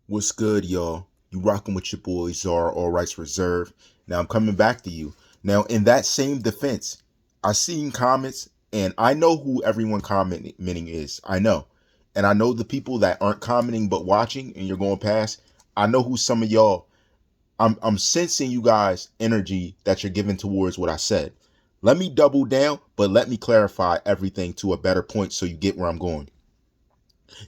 What's good, y'all? You rocking with your boy Czar, all rights reserved. Now I'm coming back to you. Now, in that same defense, I seen comments, and I know who everyone commenting is. I know. And I know the people that aren't commenting but watching and you're going past. I know who some of y'all. I'm sensing you guys' energy that you're giving towards what I said. Let me double down, but let me clarify everything to a better point so you get where I'm going.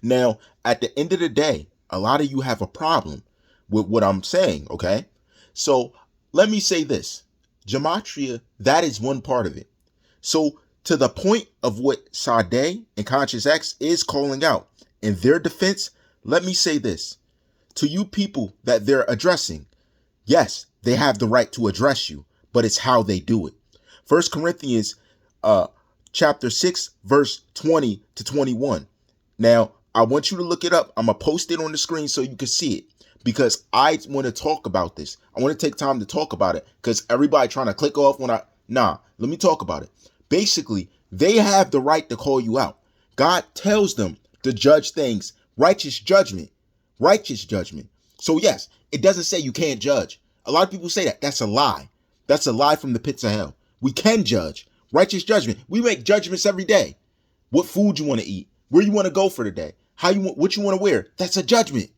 Now, at the end of the day, a lot of you have a problem with what I'm saying, okay? So let me say this. Gematria, that is one part of it. So to the point of what SADE and CONCIOUS X is calling out, in their defense, let me say this. To you people that they're addressing, yes, they have the right to address you, but it's how they do it. 1 Corinthians chapter 6, verse 20 to 21. Now, I want you to look it up. I'm going to post it on the screen so you can see it because I want to talk about this. I want to take time to talk about it because everybody trying to click off let me talk about it. Basically, they have the right to call you out. God tells them to judge things, righteous judgment. So yes, it doesn't say you can't judge. A lot of people say that. That's a lie. That's a lie from the pits of hell. We can judge. Righteous judgment. We make judgments every day. What food you want to eat, where you want to go for the day, what you want to wear. That's a judgment.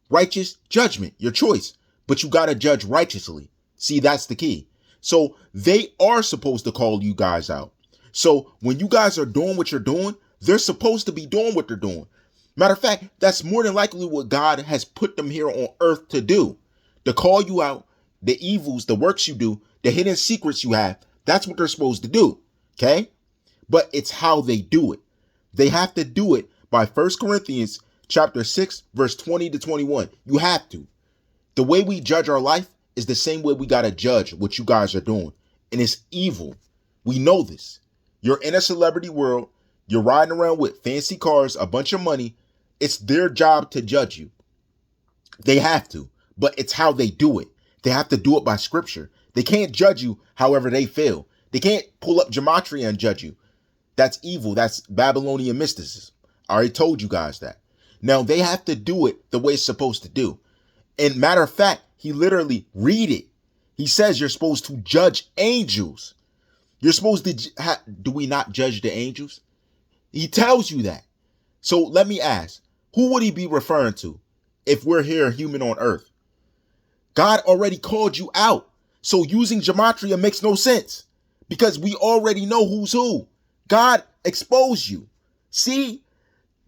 Righteous judgment, your choice. But you got to judge righteously. See, that's the key. So they are supposed to call you guys out. So when you guys are doing what you're doing, they're supposed to be doing what they're doing. Matter of fact, that's more than likely what God has put them here on earth to do. To call you out, the evils, the works you do, the hidden secrets you have. That's what they're supposed to do. Okay? But it's how they do it. They have to do it by 1 Corinthians chapter 6, verse 20 to 21. You have to. The way we judge our life is the same way we got to judge what you guys are doing. And it's evil. We know this. You're in a celebrity world. You're riding around with fancy cars, a bunch of money. It's their job to judge you. They have to. But it's how they do it. They have to do it by scripture. They can't judge you however they feel. They can't pull up gematria and judge you. That's evil. That's Babylonian mysticism. I already told you guys that. Now, they have to do it the way it's supposed to do. And matter of fact, he literally read it. He says you're supposed to judge angels. You're supposed to, do we not judge the angels? He tells you that. So let me ask, who would he be referring to if we're here human on earth? God already called you out. So using gematria makes no sense because we already know who's who. God exposed you. See,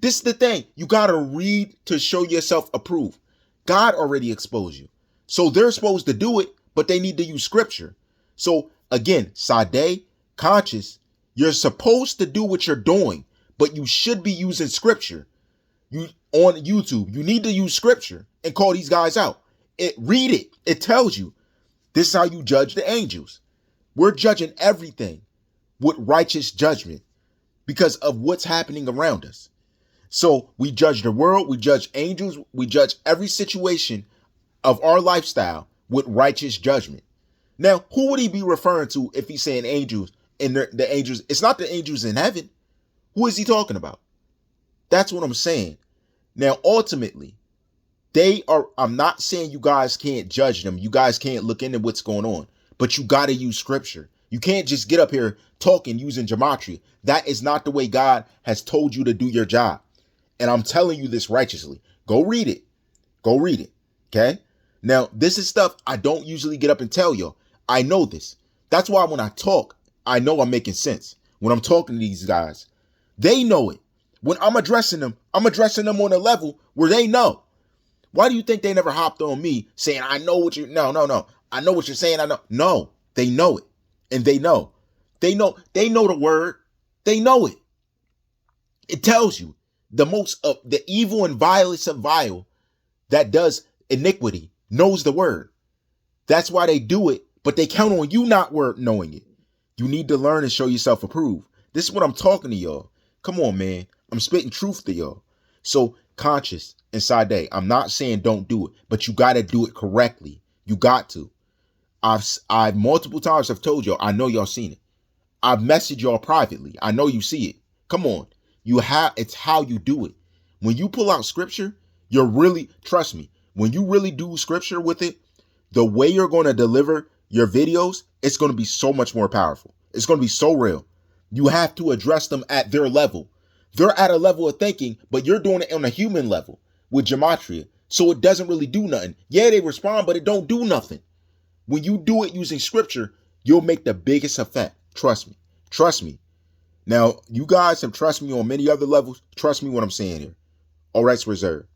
this is the thing. You got to read to show yourself approved. God already exposed you. So they're supposed to do it, but they need to use scripture. So again, SADE, conscious, you're supposed to do what you're doing, but you should be using scripture. You on YouTube, you need to use scripture and call these guys out. Read it. It tells you this is how you judge the angels. We're judging everything with righteous judgment because of what's happening around us. So we judge the world, we judge angels, we judge every situation of our lifestyle with righteous judgment. Now, who would he be referring to if he's saying angels and the angels? It's not the angels in heaven. Who is he talking about? That's what I'm saying. Now, ultimately, I'm not saying you guys can't judge them. You guys can't look into what's going on, but you got to use scripture. You can't just get up here talking using gematria. That is not the way God has told you to do your job. And I'm telling you this righteously. Go read it. Go read it. Okay? Now, this is stuff I don't usually get up and tell y'all. I know this. That's why when I talk, I know I'm making sense. When I'm talking to these guys, they know it. When I'm addressing them on a level where they know. Why do you think they never hopped on me saying, I know what you, no. I know what you're saying. I know. No, they know it. And they know the word. They know it. It tells you the evil and violence of vile that does iniquity knows the word. That's why they do it, but they count on you not knowing it. You need to learn and show yourself approved. This is what I'm talking to y'all. Come on, man. I'm spitting truth to y'all. So conscious and SADE, I'm not saying don't do it, but you got to do it correctly. You got to. I've multiple times have told y'all, I know y'all seen it. I've messaged y'all privately. I know you see it. Come on. It's how you do it. When you pull out scripture, You're really, trust me, when you really do scripture with it, the way you're going to deliver your videos, it's going to be so much more powerful. It's going to be so real. You have to address them at their level. They're at a level of thinking, but you're doing it on a human level with gematria. So it doesn't really do nothing. Yeah, they respond, but it don't do nothing. When you do it using scripture, you'll make the biggest effect. Trust me. Trust me. Now, you guys have trusted me on many other levels. Trust me what I'm saying here. All rights reserved.